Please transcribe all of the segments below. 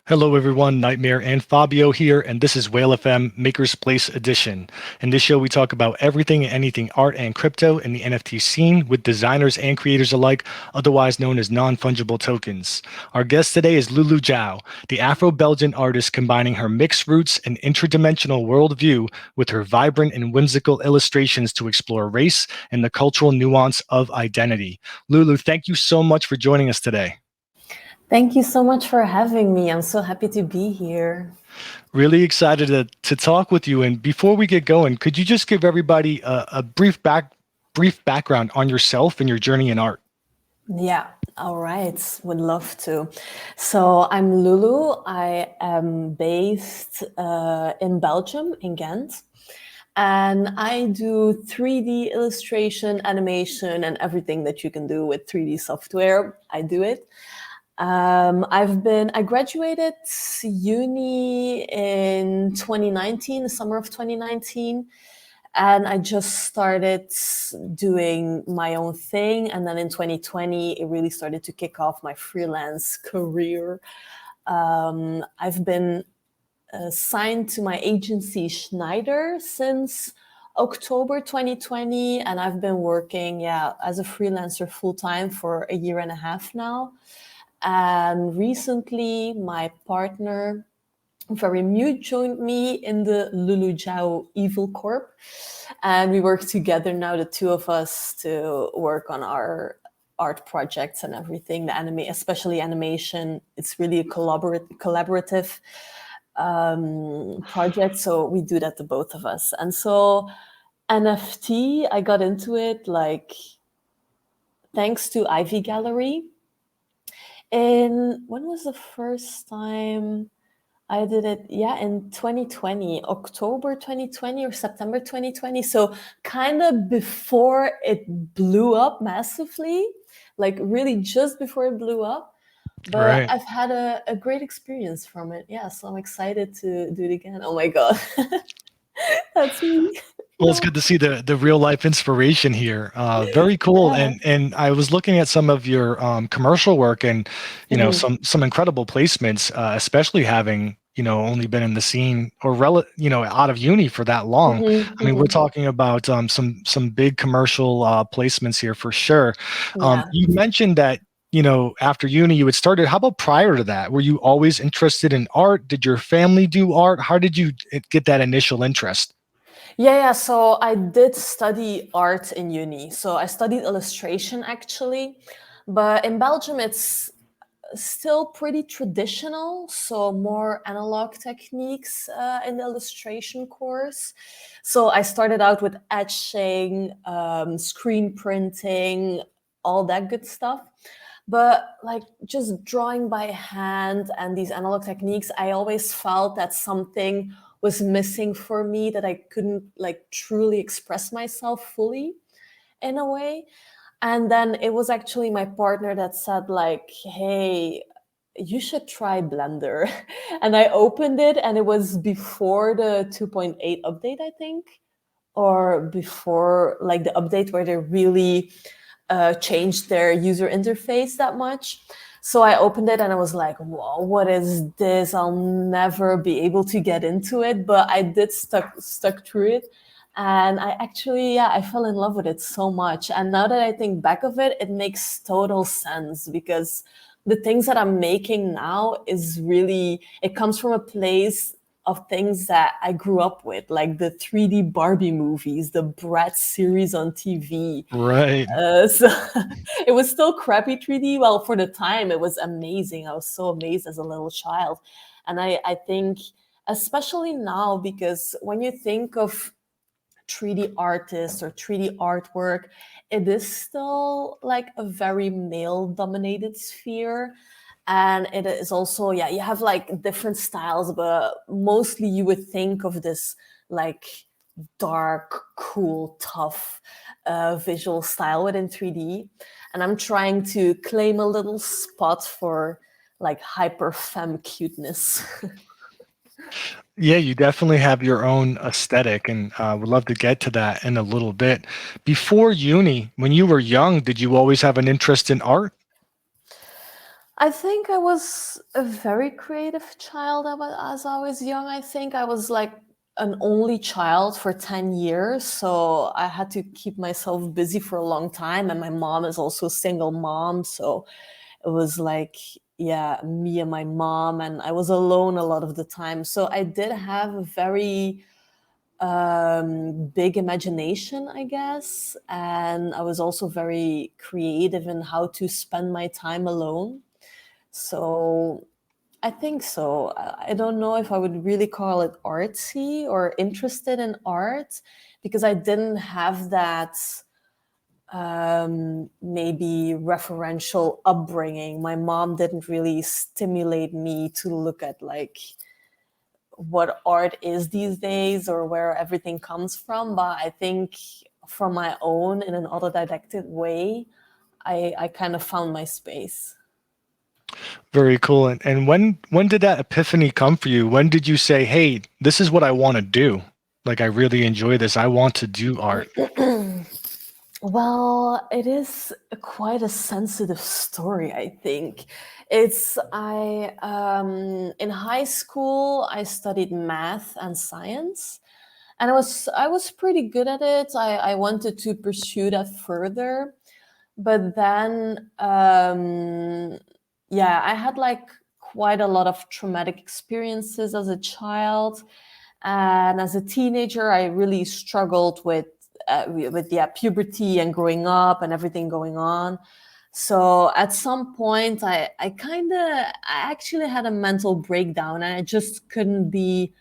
Hello everyone, Nightmare and Fabio here, and this is Whale FM Makerspace edition. In this show, we talk about everything and anything art and crypto in the NFT scene with designers and creators alike, otherwise known as non-fungible tokens. Our guest today is Loulou Joao, the Afro-Belgian artist combining her mixed roots and interdimensional worldview with her vibrant and whimsical illustrations to explore race and the cultural nuance of identity. Loulou, thank you so much for joining us today. Thank you so much for having me. I'm so happy to be here. Really excited to talk with you. And before we get going, could you just give everybody a brief background on yourself and your journey in art? Yeah, all right. Would love to. So I'm Loulou. I am based in Belgium, in Ghent. And I do 3D illustration, animation, and everything that you can do with 3D software. I do it. I graduated uni in 2019, the summer of 2019, and I just started doing my own thing. And then in 2020, it really started to kick off my freelance career. I've been signed to my agency Schneider since October 2020, and I've been working, as a freelancer full-time for 1.5 years now. And recently, my partner, very new, joined me in the Loulou Joao Evil Corp. And we work together now, the two of us, to work on our art projects and everything, especially animation. It's really a collaborative project. So we do that, the both of us. And so NFT, I got into it thanks to Ivy Gallery. And when was the first time I did it? Yeah, in 2020, October 2020 or September 2020. So kind of before it blew up massively, like really just before it blew up. But Right. I've had a great experience from it. Yeah, so I'm excited to do it again. Oh my God. That's me. Well, it's good to see the real life inspiration here. Very cool. Yeah. And I was looking at some of your commercial work, and Mhm. some incredible placements, especially having only been in the scene or out of uni for that long. Mhm. I mean, we're Mhm. talking about some big commercial placements here for sure. Yeah. You mentioned that after uni you had started. How about prior to that? Were you always interested in art? Did your family do art? How did you get that initial interest? Yeah. So I did study art in uni. So I studied illustration actually, but in Belgium it's still pretty traditional. So more analog techniques in the illustration course. So I started out with etching, screen printing, all that good stuff. But like just drawing by hand and these analog techniques, I always felt that something was missing for me, that I couldn't like truly express myself fully in a way. And then it was actually my partner that said like, hey, you should try Blender. And I opened it, and it was before the 2.8 update, I think, or before like the update where they really changed their user interface that much. So I opened it and I was like, whoa, what is this? I'll never be able to get into it. But I did stuck through it. And I actually, I fell in love with it so much. And now that I think back of it, it makes total sense, because the things that I'm making now is really, it comes from a place of things that I grew up with, like the 3D Barbie movies, the Bratz series on TV. Right. So it was still crappy 3D. Well, for the time, it was amazing. I was so amazed as a little child. And I think, especially now, because when you think of 3D artists or 3D artwork, it is still like a very male dominated sphere. And it is also, you have like different styles, but mostly you would think of this like dark, cool, tough visual style within 3D. And I'm trying to claim a little spot for like hyper femme cuteness. Yeah, you definitely have your own aesthetic, and would love to get to that in a little bit. Before uni, when you were young, did you always have an interest in art? I think I was a very creative child as I was young. I think I was like an only child for 10 years. So I had to keep myself busy for a long time. And my mom is also a single mom. So it was like, yeah, me and my mom. And I was alone a lot of the time. So I did have a very big imagination, I guess. And I was also very creative in how to spend my time alone. So I think so. I don't know if I would really call it artsy or interested in art because I didn't have that maybe referential upbringing. My mom didn't really stimulate me to look at like what art is these days or where everything comes from. But I think from my own, in an autodidactic way, I kind of found my space. Very cool. And when did that epiphany come for you? When did you say, "Hey, this is what I want to do. Like I really enjoy this. I want to do art." Well, it is quite a sensitive story, I think. It's I in high school I studied math and science, and I was pretty good at it. I wanted to pursue that further, but then yeah, I had like quite a lot of traumatic experiences as a child, and as a teenager, I really struggled with yeah, puberty and growing up and everything going on. So at some point, I actually had a mental breakdown, and I just couldn't be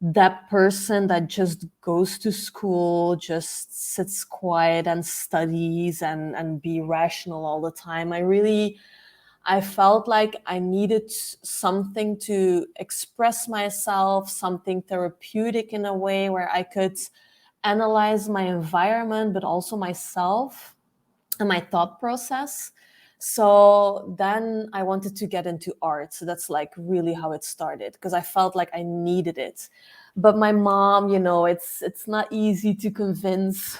that person that just goes to school, just sits quiet and studies and be rational all the time. I felt like I needed something to express myself, something therapeutic in a way where I could analyze my environment, but also myself and my thought process. So then I wanted to get into art. So that's like really how it started because I felt like I needed it. But my mom, it's not easy to convince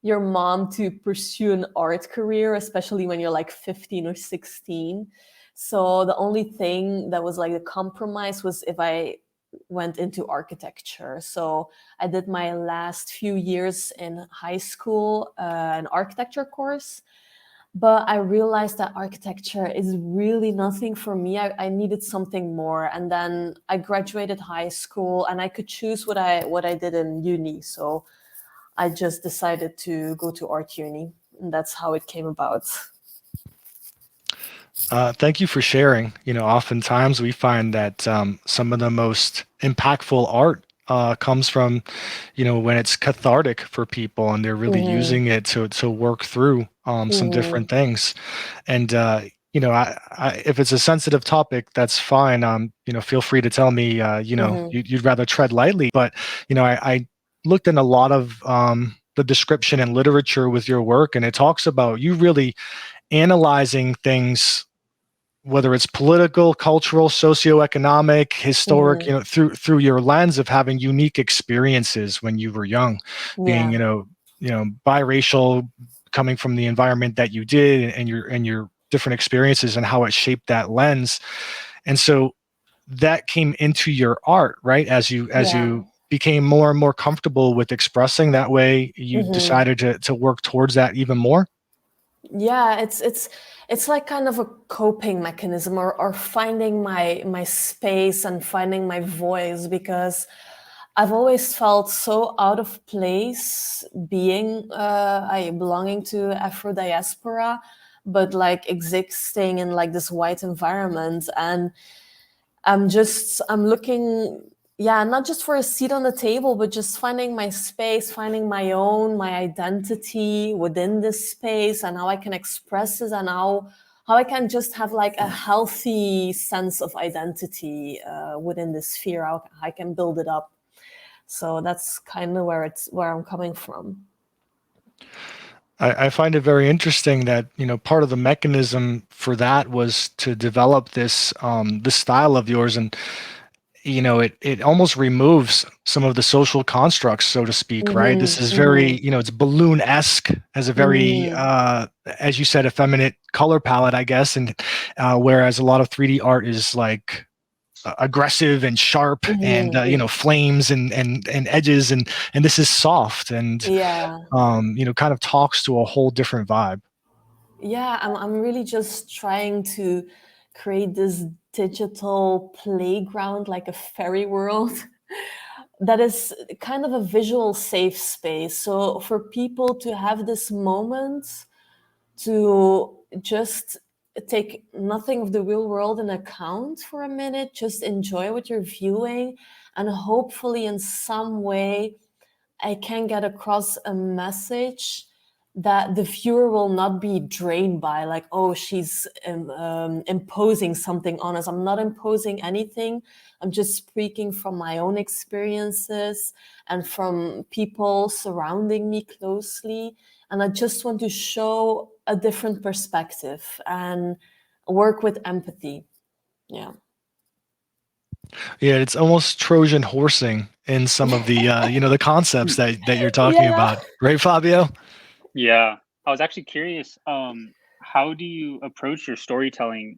your mom to pursue an art career, especially when you're like 15 or 16. So the only thing that was like a compromise was if I went into architecture. So I did my last few years in high school, an architecture course. But I realized that architecture is really nothing for me. I needed something more. And then I graduated high school and I could choose what I did in uni. So I just decided to go to art uni, and that's how it came about. Thank you for sharing. Oftentimes we find that some of the most impactful art comes from, when it's cathartic for people and they're really Mm-hmm. using it to work through some different Mm-hmm. things. And if it's a sensitive topic, that's fine. Feel free to tell me. Mm-hmm. You'd rather tread lightly, but I looked in a lot of the description and literature with your work, and it talks about you really analyzing things, whether it's political, cultural, socioeconomic, historic, Mm-hmm. through your lens of having unique experiences when you were young, being, Yeah. biracial, coming from the environment that you did, and your different experiences and how it shaped that lens. And so that came into your art, right? As you Yeah. became more and more comfortable with expressing that way, you Mm-hmm. decided to work towards that even more. Yeah, it's like kind of a coping mechanism, or finding my space and finding my voice, because I've always felt so out of place being I belonging to Afro diaspora, but like existing in like this white environment. And I'm looking, yeah, not just for a seat on the table, but just finding my space, finding my identity within this space, and how I can express it, and how I can just have like a healthy sense of identity within this sphere. How I can build it up. So that's kind of where I'm coming from. I find it very interesting that part of the mechanism for that was to develop this style of yours, and it almost removes some of the social constructs, so to speak, right? This is very, it's balloon-esque, has a very, as you said, effeminate color palette, I guess, and whereas a lot of 3D art is like aggressive and sharp and flames and edges, and this is soft and Yeah. kind of talks to a whole different vibe. Yeah, I'm really just trying to create this digital playground, like a fairy world, that is kind of a visual safe space. So for people to have this moment to just take nothing of the real world in account for a minute, just enjoy what you're viewing, and hopefully in some way I can get across a message that the viewer will not be drained by, like, oh, she's imposing something on us. I'm not imposing anything. I'm just speaking from my own experiences and from people surrounding me closely. And I just want to show a different perspective and work with empathy. Yeah. Yeah, it's almost Trojan horsing in some of the the concepts that you're talking Yeah. about, right, Fabio? Yeah, I was actually curious. How do you approach your storytelling?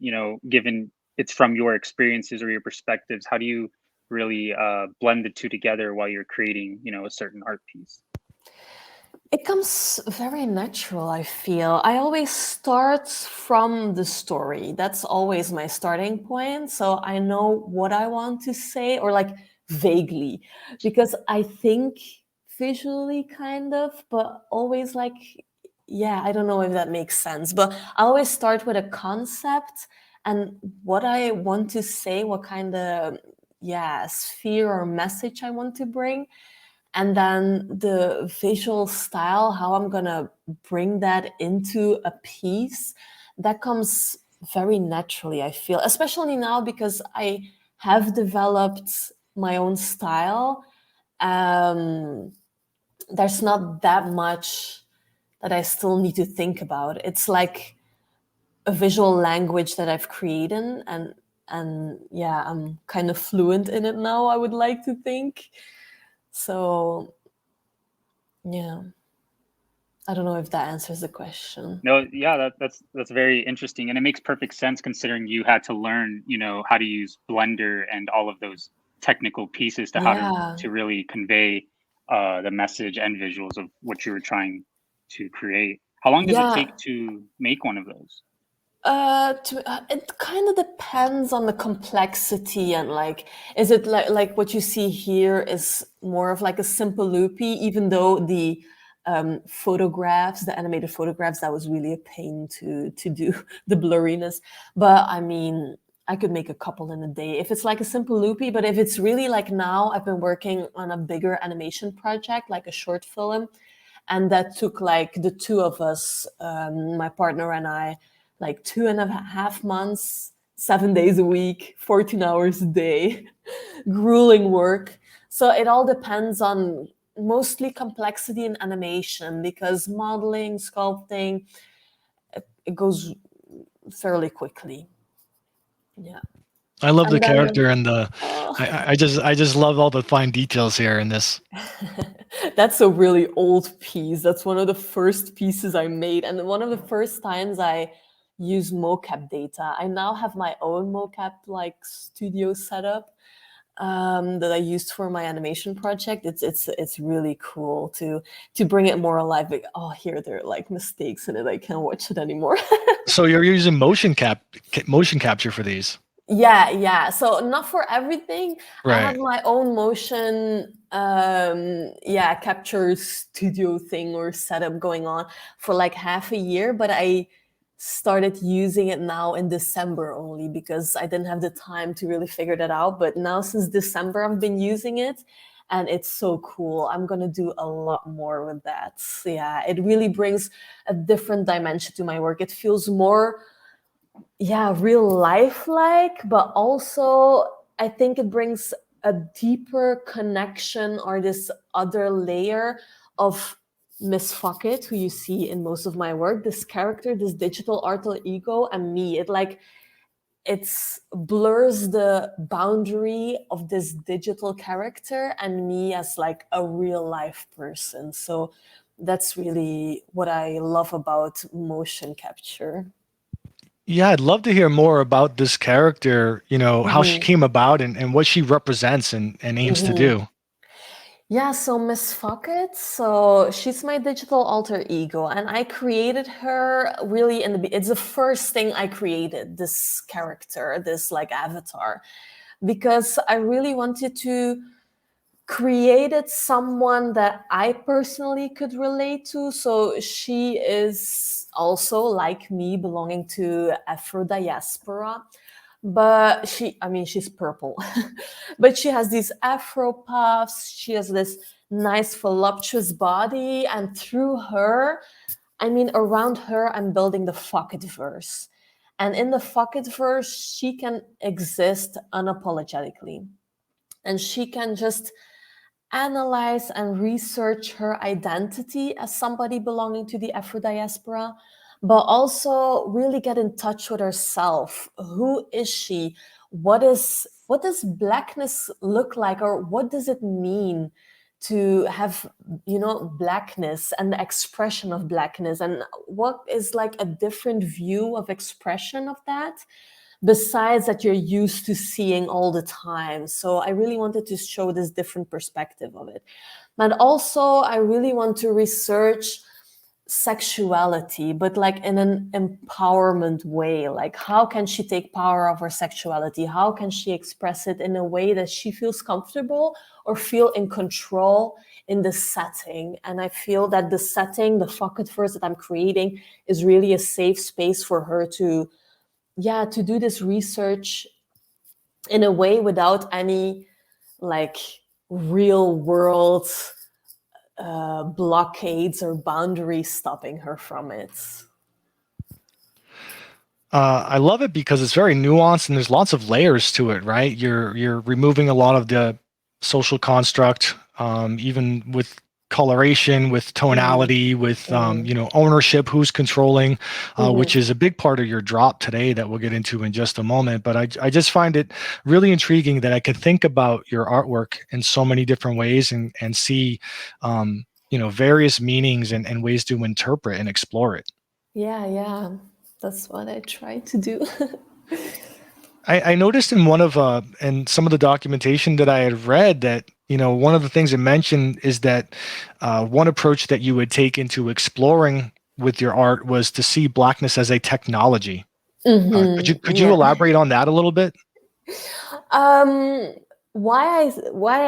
Given it's from your experiences or your perspectives, how do you really blend the two together while you're creating, a certain art piece? It comes very natural, I feel. I always start from the story. That's always my starting point. So I know what I want to say, or like vaguely, because I think visually, kind of, but always like, yeah, I don't know if that makes sense. But I always start with a concept and what I want to say, what kind of, yeah, sphere or message I want to bring. And then the visual style, how I'm gonna bring that into a piece, that comes very naturally, I feel, especially now because I have developed my own style. There's not that much that I still need to think about. It's like a visual language that I've created, and yeah, I'm kind of fluent in it now, I would like to think. So yeah. I don't know if that answers the question. No, yeah, that's very interesting, and it makes perfect sense considering you had to learn, how to use Blender and all of those technical pieces to how Yeah. to really convey the message and visuals of what you were trying to create. How long does it Yeah. take to make one of those? It kind of depends on the complexity and like, is it like what you see here is more of like a simple loopy, even though the photographs, the animated photographs, that was really a pain to do the blurriness. But I mean, I could make a couple in a day if it's like a simple loopy. But if it's really like now, I've been working on a bigger animation project, like a short film, and that took like the two of us, my partner and I, like 2.5 months, 7 days a week, 14 hours a day, grueling work. So it all depends on mostly complexity in animation, because modeling, sculpting, it goes fairly quickly. Yeah. I love the And then, character and I just love all the fine details here in this. that's a really old piece. That's one of the first pieces I made, and one of the first times I used mocap data. I now have my own mocap like studio setup that I used for my animation project. It's really cool to bring it more alive. Like, oh, here there are like mistakes in it. I can't watch it anymore. So you're using motion capture for these, Yeah. So not for everything. I have right? my own motion capture studio thing or setup going on for like half a year, but I started using it now in December only because I didn't have the time to really figure that out. But now since December I've been using it and it's so cool. I'm gonna do a lot more with that. So yeah, it really brings a different dimension to my work. It feels more real life like, but also I think it brings a deeper connection or this other layer of Miss Fuckett, who you see in most of my work, this character, this digital alter ego, and me. it's blurs the boundary of this digital character and me as like a real life person. So that's really what I love about motion capture. Yeah, I'd love to hear more about this character, how she came about and what she represents and aims to do. Yeah, so Miss Fuckett, so she's my digital alter ego, and I created her really it's the first thing I created, this character, this like avatar, because I really wanted to create someone that I personally could relate to. So she is also like me, belonging to Afro diaspora, but she's purple, but she has these Afro puffs. She has this nice voluptuous body, and through her, around her, I'm building the fuck it verse. And in the fuck it verse, she can exist unapologetically. And she can just analyze and research her identity as somebody belonging to the Afro diaspora, but also really get in touch with herself. Who is she? What does blackness look like, or what does it mean to have, blackness and the expression of blackness, and what is like a different view of expression of that, besides that you're used to seeing all the time. So I really wanted to show this different perspective of it. But also I really want to research sexuality, but like in an empowerment way. Like, how can she take power of her sexuality? How can she express it in a way that she feels comfortable or feel in control in the setting? And I feel that the setting, the Fucketverse that I'm creating, is really a safe space for her to do this research in a way without any like real world blockades or boundaries stopping her from it. I love it because it's very nuanced and there's lots of layers to it, right? You're removing a lot of the social construct, even with coloration, with tonality, with ownership, who's controlling, which is a big part of your drop today that we'll get into in just a moment. But I just find it really intriguing that I could think about your artwork in so many different ways and see various meanings and ways to interpret and explore it. Yeah, that's what I try to do. I noticed in in some of the documentation that I had read that, one of the things it mentioned is that one approach that you would take into exploring with your art was to see blackness as a technology. Could you elaborate on that a little bit? Why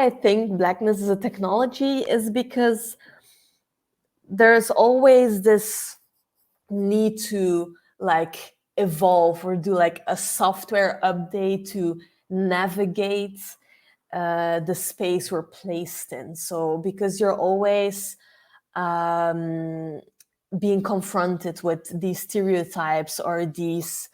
I think blackness is a technology is because there's always this need to like evolve or do like a software update to navigate the space we're placed in. So because you're always being confronted with these stereotypes or these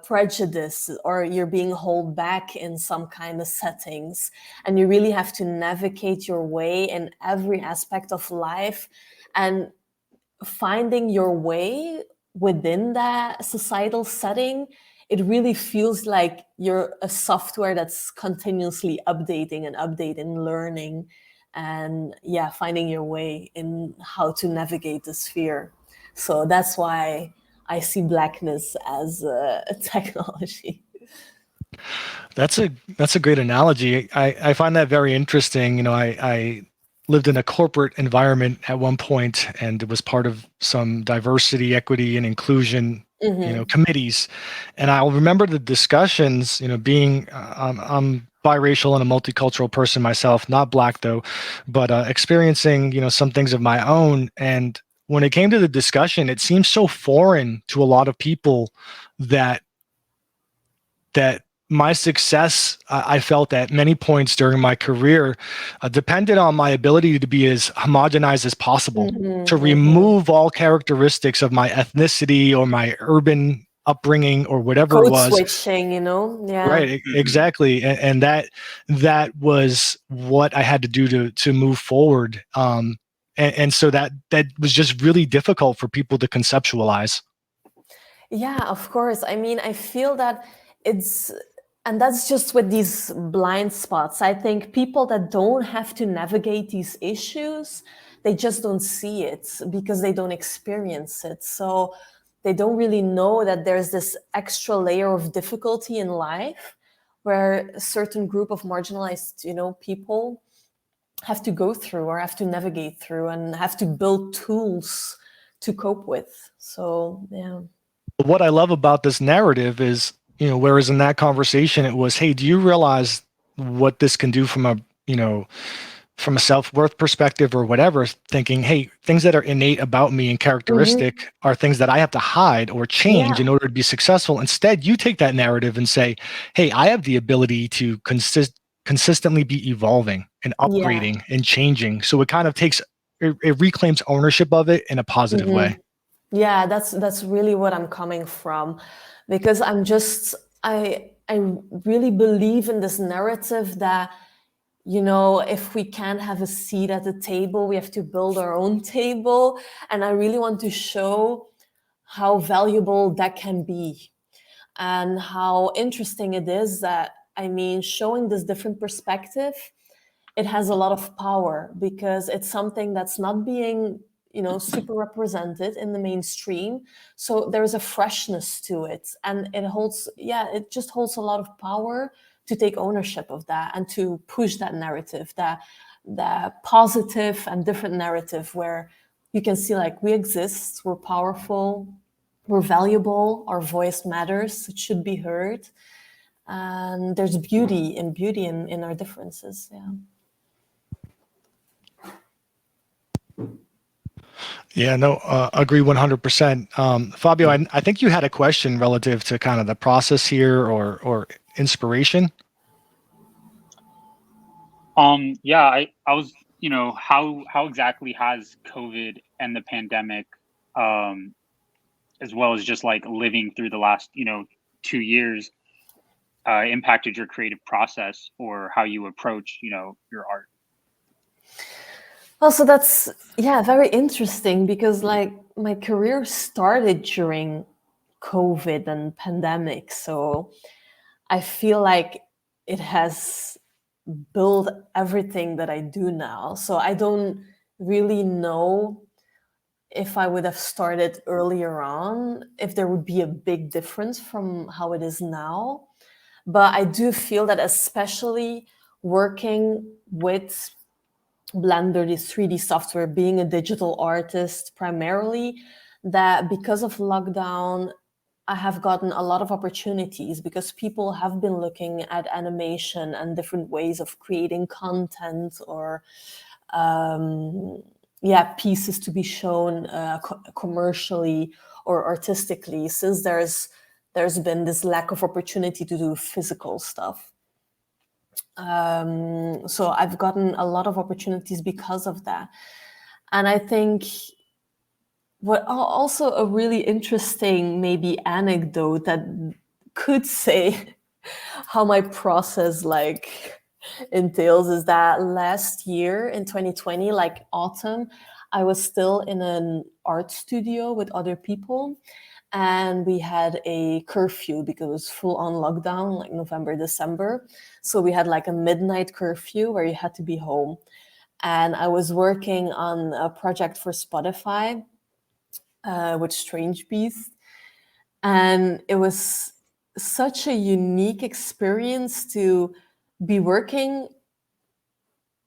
prejudice, or you're being held back in some kind of settings, and you really have to navigate your way in every aspect of life, and finding your way within that societal setting, it really feels like you're a software that's continuously updating and learning, and finding your way in how to navigate the sphere. So that's why I see blackness as a technology. That's a great analogy. I find that very interesting. I lived in a corporate environment at one point and was part of some diversity, equity, and inclusion, committees. And I'll remember the discussions, being, I'm biracial and a multicultural person myself, not Black though, but experiencing, some things of my own. And when it came to the discussion, it seemed so foreign to a lot of people that my success, I felt at many points during my career, depended on my ability to be as homogenized as possible, to remove all characteristics of my ethnicity or my urban upbringing or whatever it was. Code switching, yeah. Right, exactly. And that was what I had to do to move forward. And so that was just really difficult for people to conceptualize. Yeah, of course. I mean, I feel that it's, and that's just with these blind spots. I think people that don't have to navigate these issues, they just don't see it because they don't experience it. So they don't really know that there's this extra layer of difficulty in life where a certain group of marginalized, people have to go through or have to navigate through and have to build tools to cope with. So, yeah. What I love about this narrative is, whereas in that conversation it was, hey, do you realize what this can do from a, from a self-worth perspective or whatever, thinking, hey, things that are innate about me and characteristic are things that I have to hide or change in Yeah. order to be successful. Instead, you take that narrative and say, hey, I have the ability to consistently be evolving and Yeah. upgrading and changing. So it kind of it reclaims ownership of it in a positive way. Yeah, that's really what I'm coming from, because I really believe in this narrative that, if we can't have a seat at the table, we have to build our own table. And I really want to show how valuable that can be and how interesting it is that, I mean, showing this different perspective, it has a lot of power because it's something that's not being, super represented in the mainstream. So there's a freshness to it, and it just holds a lot of power to take ownership of that and to push that narrative, that positive and different narrative where you can see like we exist, we're powerful, we're valuable, our voice matters, it should be heard, and there's beauty in our differences. Yeah. Yeah, no, agree 100%. Fabio, I think you had a question relative to kind of the process here or inspiration. Yeah, I was, how exactly has COVID and the pandemic, um, as well as just like living through the last, 2 years, impacted your creative process or how you approach, your art? Well, so that's, yeah, very interesting because like my career started during COVID and pandemic. So I feel like it has built everything that I do now. So I don't really know if I would have started earlier on, if there would be a big difference from how it is now. But I do feel that, especially working with Blender, this 3D software, being a digital artist primarily, that because of lockdown, I have gotten a lot of opportunities because people have been looking at animation and different ways of creating content or pieces to be shown commercially or artistically, since there's been this lack of opportunity to do physical stuff. So I've gotten a lot of opportunities because of that. And I think what also a really interesting maybe anecdote that could say how my process like entails is that last year in 2020, like autumn, I was still in an art studio with other people, and we had a curfew because it was full on lockdown, like November, December. So we had like a midnight curfew where you had to be home. And I was working on a project for Spotify with Strange Beast. And it was such a unique experience to be working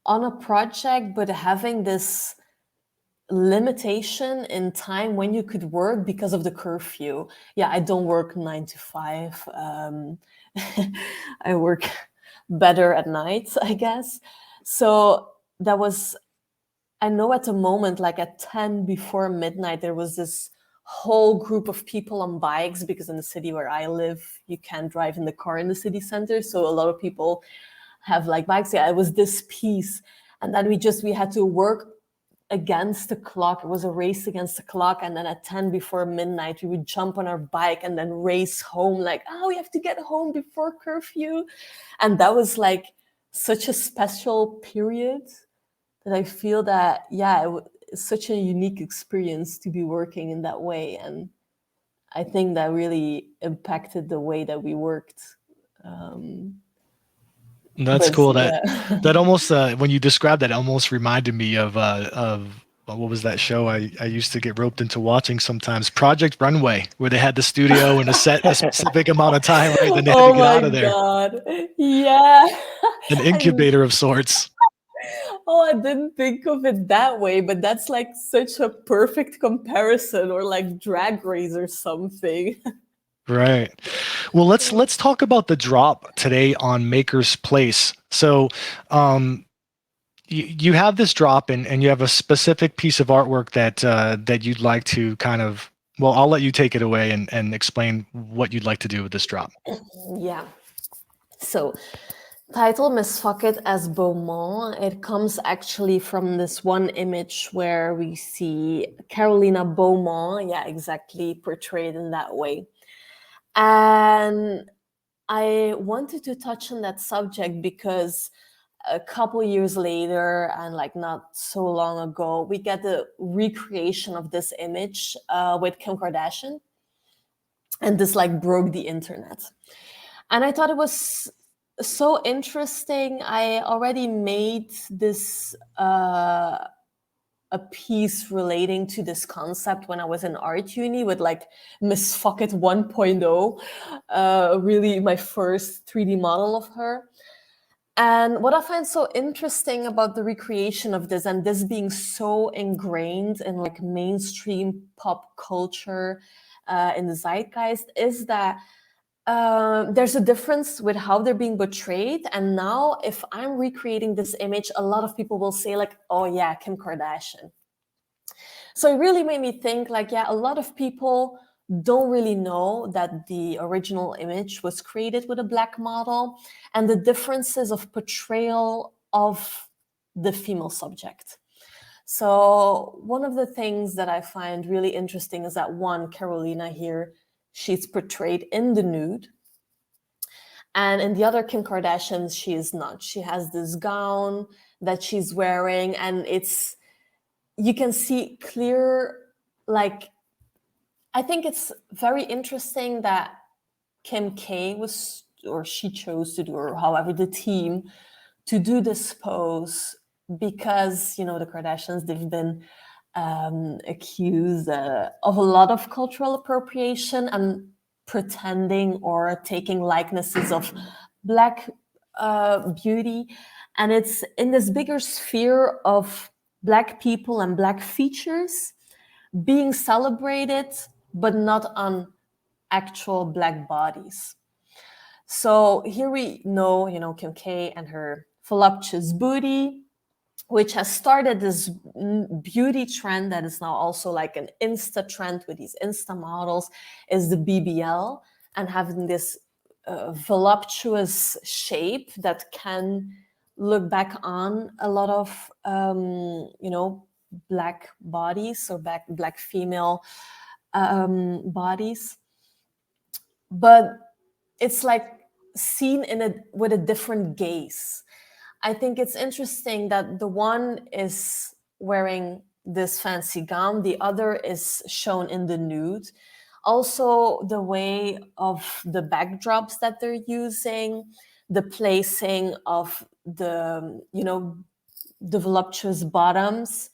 on a project, but having this limitation in time when you could work because of the curfew. Yeah, I don't work 9 to 5. I work better at night, I guess. So that was, I know at the moment, like at 10 before midnight, there was this whole group of people on bikes because in the city where I live, you can't drive in the car in the city center. So a lot of people have like bikes. Yeah, it was this piece. And then we had to work against the clock. It was a race against the clock. And then at 10 before midnight, we would jump on our bike and then race home like, oh, we have to get home before curfew. And that was like such a special period that I feel that, yeah, it's such a unique experience to be working in that way. And I think that really impacted the way that we worked. That's But cool. yeah. That almost when you described that, almost reminded me of what was that show I used to get roped into watching sometimes? Project Runway, where they had the studio and a set a specific amount of time, right? Then they had to Oh get my out of there. God. Yeah. An And incubator of sorts. oh, I didn't think of it that way, but that's like such a perfect comparison, or like Drag Race or something. Right. Well, let's talk about the drop today on Makerspace. So, you have this drop and you have a specific piece of artwork that you'd like to kind of, well, I'll let you take it away and explain what you'd like to do with this drop. Yeah. So, title Misfuck It as Beaumont. It comes actually from this one image where we see Carolina Beaumont, yeah, exactly, portrayed in that way. And I wanted to touch on that subject because a couple years later, and like not so long ago, we get the recreation of this image with Kim Kardashian, and this like broke the internet. And I thought it was so interesting. I already made this a piece relating to this concept when I was in art uni with like Miss Fuck It 1.0, really my first 3D model of her. And what I find so interesting about the recreation of this, and this being so ingrained in like mainstream pop culture in the zeitgeist, is that there's a difference with how they're being portrayed. And now if I'm recreating this image, a lot of people will say like, oh yeah, Kim Kardashian. So it really made me think like, yeah, a lot of people don't really know that the original image was created with a black model, and the differences of portrayal of the female subject. So one of the things that I find really interesting is that one, Carolina here, she's portrayed in the nude. And in the other Kim Kardashians, she is not. She has this gown that she's wearing, and you can see clear, like, I think it's very interesting that Kim K was, or she chose to do, or however the team, to do this pose, because, you know, the Kardashians, they've been accused of a lot of cultural appropriation and pretending or taking likenesses of Black beauty. And it's in this bigger sphere of Black people and Black features being celebrated, but not on actual Black bodies. So here we know, you know, Kim K and her voluptuous booty, which has started this beauty trend that is now also like an Insta trend with these Insta models, is the BBL, and having this voluptuous shape that can look back on a lot of, you know, Black bodies or Black female bodies. But it's like seen with a different gaze. I think it's interesting that the one is wearing this fancy gown, the other is shown in the nude. Also, the way of the backdrops that they're using, the placing of the, you know, the voluptuous bottoms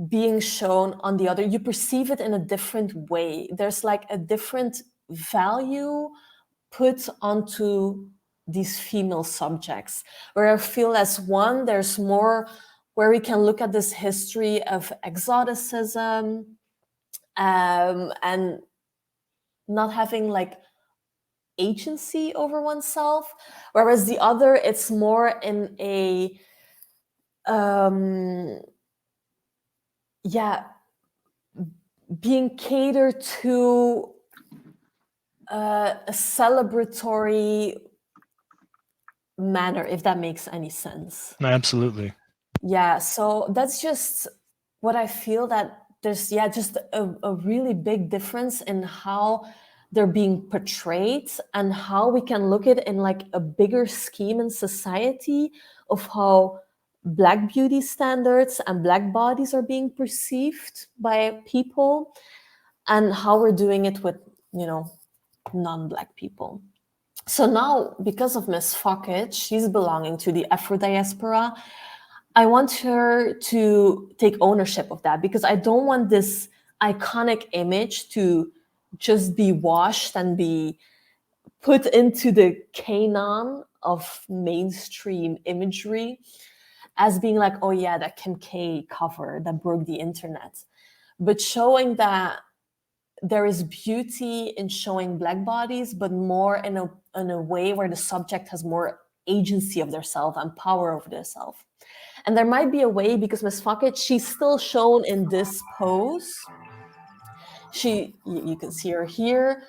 being shown on the other, you perceive it in a different way. There's like a different value put onto these female subjects, where I feel as one, there's more where we can look at this history of exoticism and not having like agency over oneself, whereas the other, it's more in a yeah, being catered to a celebratory manner, if that makes any sense. Absolutely. Yeah, so that's just what I feel, that there's, yeah, just a really big difference in how they're being portrayed and how we can look at it in like a bigger scheme in society of how Black beauty standards and Black bodies are being perceived by people. and how we're doing it with, you know, non-Black people. So now, because of Miss Fockett, she's belonging to the Afro diaspora. I want her to take ownership of that, because I don't want this iconic image to just be washed and be put into the canon of mainstream imagery as being like, oh yeah, that Kim K cover that broke the internet. But showing that there is beauty in showing Black bodies, but more in a way where the subject has more agency of their self and power over their self. And there might be a way, because Miss Fockett, she's still shown in this pose. You can see her here.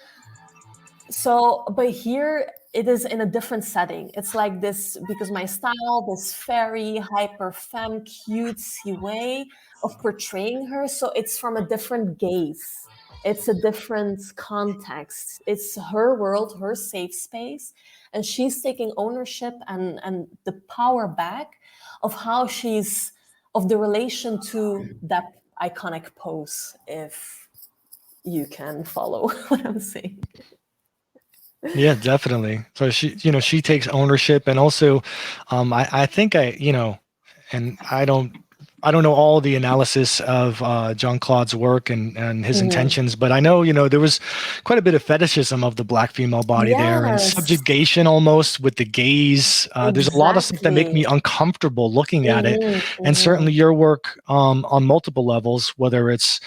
So, but here it is in a different setting. It's like this, because my style, this very hyper femme, cutesy way of portraying her. So it's from a different gaze. It's a different context. It's her world, her safe space. And she's taking ownership and the power back of how of the relation to that iconic pose, if you can follow what I'm saying. Yeah, definitely. So she takes ownership, and also, I think and I don't know all the analysis of Jean-Claude's work and his intentions, but I know, there was quite a bit of fetishism of the Black female body there, and Yes. subjugation almost with the gaze. There's a lot of stuff that make me uncomfortable looking at it. And certainly your work on multiple levels, whether it's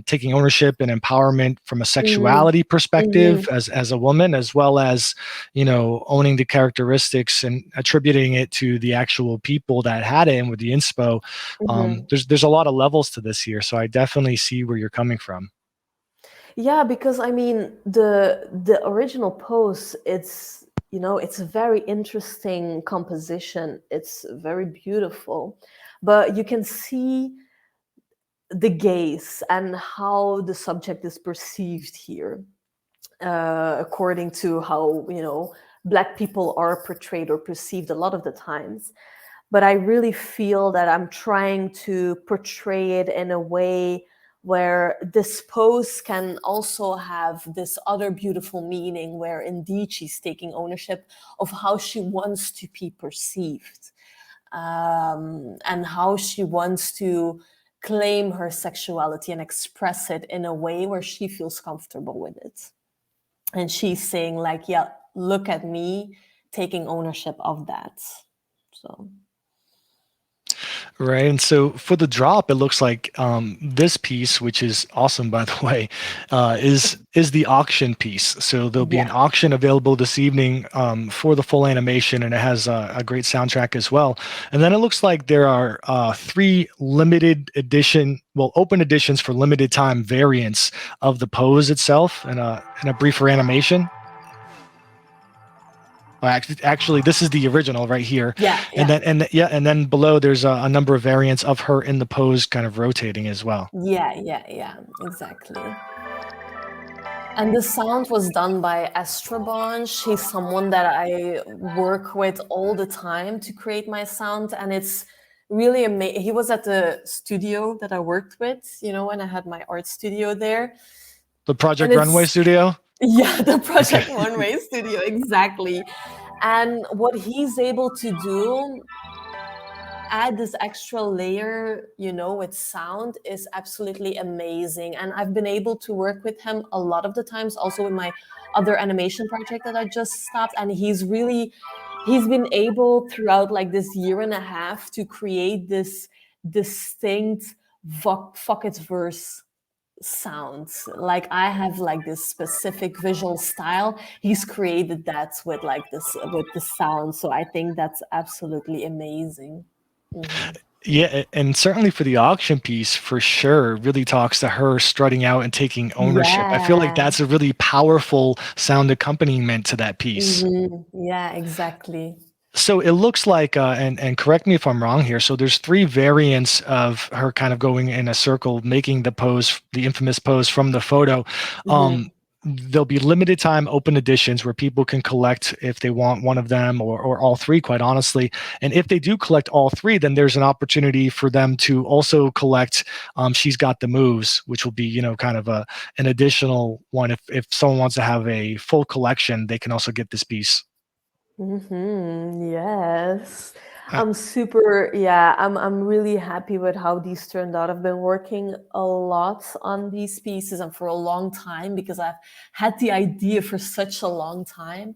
taking ownership and empowerment from a sexuality perspective as a woman, as well as, owning the characteristics and attributing it to the actual people that had it, and with the inspo. There's a lot of levels to this here, so I definitely see where you're coming from. Yeah, because I mean the original pose, it's a very interesting composition. It's very beautiful, but you can see the gaze and how the subject is perceived here, according to how Black people are portrayed or perceived a lot of the times. But I really feel that I'm trying to portray it in a way where this pose can also have this other beautiful meaning, where indeed she's taking ownership of how she wants to be perceived, and how she wants to claim her sexuality and express it in a way where she feels comfortable with it. And she's saying like, yeah, look at me taking ownership of that. So. Right. And so for the drop, it looks like this piece, which is awesome, by the way, is the auction piece. So there'll be an auction available this evening for the full animation, and it has a great soundtrack as well. And then it looks like there are 3 limited edition, open editions for limited time variants of the pose itself, and a briefer animation. Actually, this is the original right here. Yeah. And then below there's a number of variants of her in the pose, kind of rotating as well. Yeah, exactly. And the sound was done by Estrabon. She's someone that I work with all the time to create my sound, and it's really amazing. He was at the studio that I worked with, when I had my art studio there. The Project Runway studio? Yeah, the Project Runway studio, exactly. And what he's able to do, add this extra layer, with sound, is absolutely amazing. And I've been able to work with him a lot of the times, also with my other animation project that I just stopped. And he's been able throughout like this year and a half to create this distinct Fockett's verse sounds. Like I have like this specific visual style. He's created that with the sound. So I think that's absolutely amazing. Yeah, and certainly for the auction piece, for sure, really talks to her strutting out and taking ownership. I feel like that's a really powerful sound accompaniment to that piece. Yeah, exactly. So it looks like, and correct me if I'm wrong here, so there's 3 variants of her kind of going in a circle, making the pose, the infamous pose from the photo. there'll be limited time open editions where people can collect if they want one of them or all three, quite honestly. And if they do collect all three, then there's an opportunity for them to also collect She's Got the Moves, which will be, you know, kind of an additional one. If someone wants to have a full collection, they can also get this piece. Yes. Uh, I'm really happy with how these turned out. I've been working a lot on these pieces and for a long time because I've had the idea for such a long time.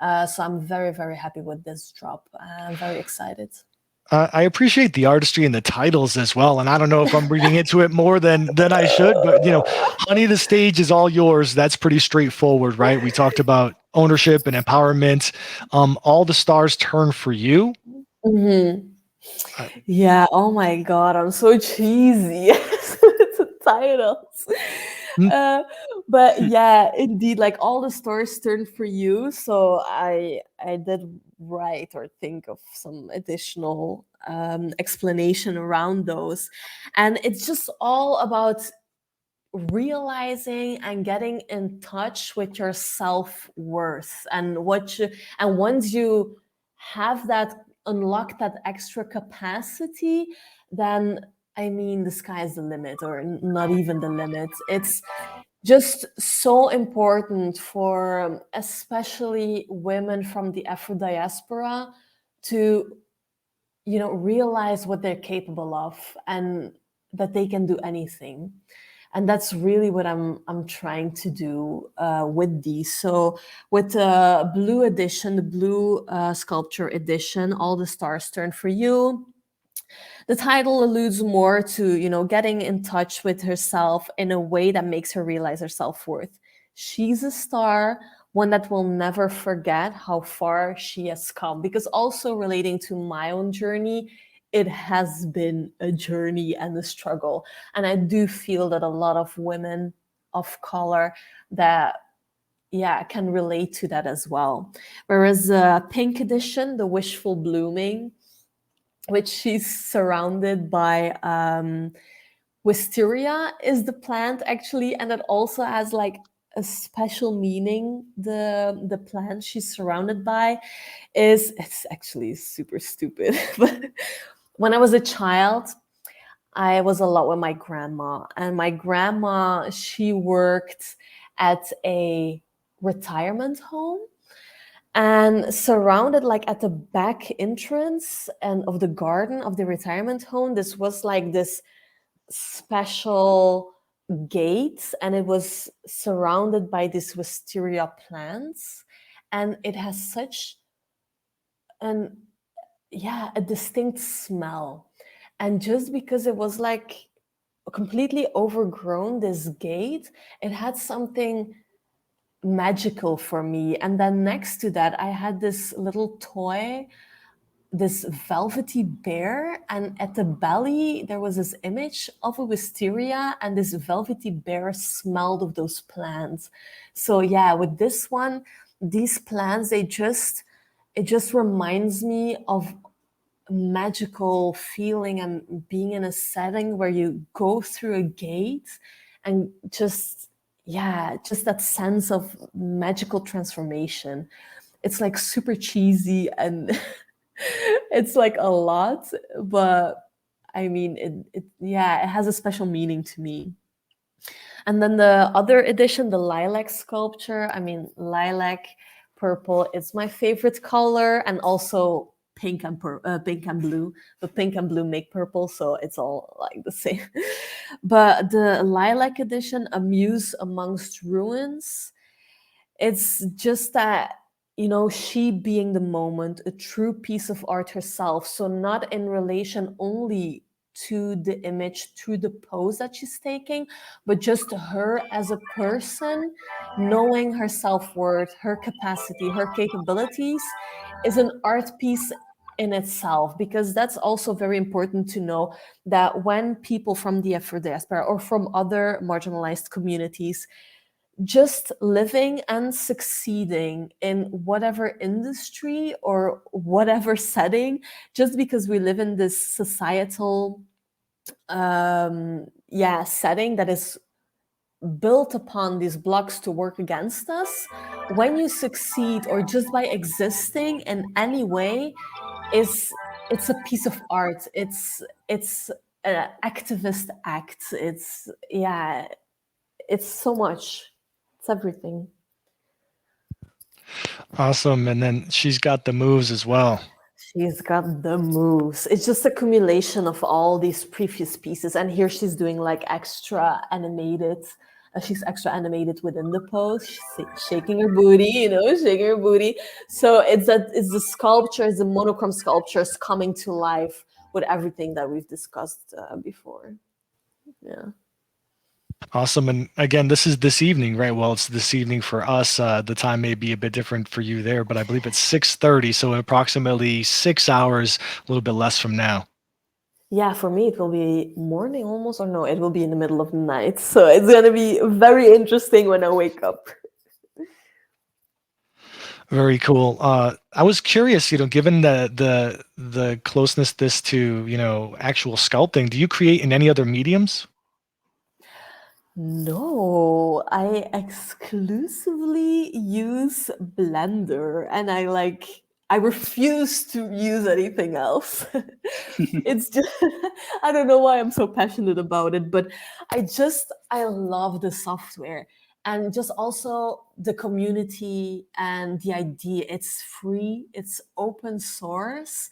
So I'm very, very happy with this drop. I'm very excited. I appreciate the artistry and the titles as well. And I don't know if I'm reading into it more than I should, but you know, Honey, the stage is all yours. That's pretty straightforward, right? We talked about ownership and empowerment. All the stars turn for you. Mm-hmm. Uh, Yeah, oh my God, I'm so cheesy. It's the titles. mm, Uh, but yeah, indeed, like all the stars turned for you. So I did write or think of some additional explanation around those. And it's just all about realizing and getting in touch with your self-worth and once you have that unlock that extra capacity, then I mean the sky's the limit, or not even the limit. It's just so important for especially women from the Afro diaspora to, you know, realize what they're capable of and that they can do anything. And that's really what I'm trying to do with these. So with the blue edition, the blue sculpture edition, All the Stars Turn for You, the title alludes more to, you know, getting in touch with herself in a way that makes her realize her self-worth. She's a star, one that will never forget how far she has come. Because also relating to my own journey, it has been a journey and a struggle. And I do feel that a lot of women of color that can relate to that as well. Whereas the pink edition, the Wishful Blooming, which she's surrounded by wisteria is the plant actually, and it also has like a special meaning. The plant she's surrounded by it's actually super stupid. But when I was a child, I was a lot with my grandma, and my grandma, she worked at a retirement home, and surrounded like at the back entrance and of the garden of the retirement home, this was like this special gate, and it was surrounded by these wisteria plants, and it has such an a distinct smell. And just because it was like completely overgrown, this gate, it had something magical for me. And then next to that, I had this little toy, this velvety bear, and at the belly there was this image of a wisteria, and this velvety bear smelled of those plants. So yeah, with this one, these plants, it just reminds me of magical feeling and being in a setting where you go through a gate and just that sense of magical transformation. It's like super cheesy and it's like a lot, but I mean it has a special meaning to me. And then the other edition, the lilac sculpture, I mean lilac purple, it's my favorite color, and also pink and blue, but pink and blue make purple, so it's all like the same. But the lilac edition, A Muse Amongst Ruins, it's just that, you know, she being the moment, a true piece of art herself. So not in relation only to the image, to the pose that she's taking, but just her as a person, knowing her self-worth, her capacity, her capabilities, is an art piece in itself. Because that's also very important to know, that when people from the Afro diaspora or from other marginalized communities just living and succeeding in whatever industry or whatever setting, just because we live in this societal setting that is built upon these blocks to work against us, when you succeed or just by existing in any way, it's a piece of art. It's an activist act. It's so much. It's everything. Awesome. And then she's got the moves as well. She's got the moves. It's just accumulation of all these previous pieces. And here she's doing like extra animated. She's extra animated within the pose. She's shaking her booty, shaking her booty. So it's the sculptures, the monochrome sculptures coming to life with everything that we've discussed before. Yeah. Awesome. And again, this is this evening, right? Well, it's this evening for us. The time may be a bit different for you there, but I believe it's 6:30. So approximately 6 hours, a little bit less from now. Yeah, for me, it will be morning almost, or no, it will be in the middle of the night. So it's going to be very interesting when I wake up. Very cool. I was curious, given the closeness this to, actual sculpting, do you create in any other mediums? No, I exclusively use Blender, and I refuse to use anything else. It's just I don't know why I'm so passionate about it, but I love the software and just also the community and the idea. It's free, it's open source,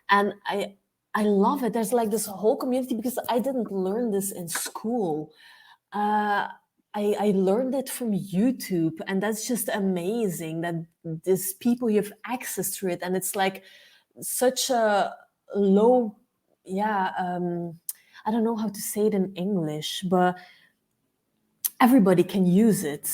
and I love it. There's like this whole community because I didn't learn this in school. I learned it from YouTube, and that's just amazing that these people, you have access to it, and it's like such a low, I don't know how to say it in English, but everybody can use it.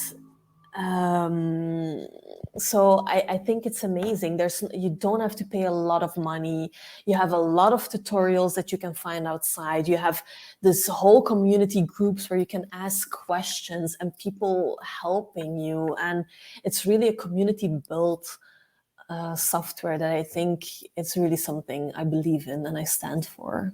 So I think it's amazing. You don't have to pay a lot of money. You have a lot of tutorials that you can find outside. You have this whole community groups where you can ask questions and people helping you. And it's really a community built software that I think it's really something I believe in and I stand for.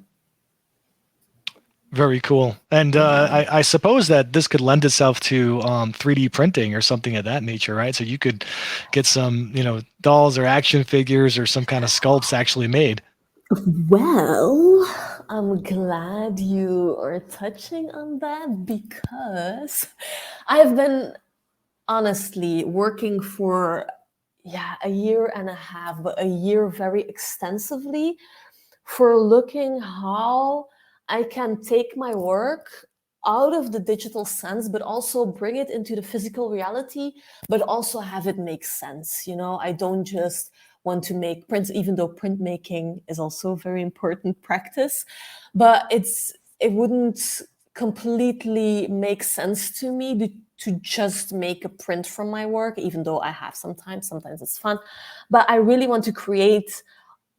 Very cool. And I suppose that this could lend itself to 3D printing or something of that nature, right? So you could get some, dolls or action figures or some kind of sculpts actually made. Well, I'm glad you are touching on that because I've been honestly working for a year and a half, but a year very extensively for looking how I can take my work out of the digital sense, but also bring it into the physical reality, but also have it make sense. I don't just want to make prints, even though printmaking is also a very important practice, but it wouldn't completely make sense to me to just make a print from my work, even though I have sometimes it's fun. But I really want to create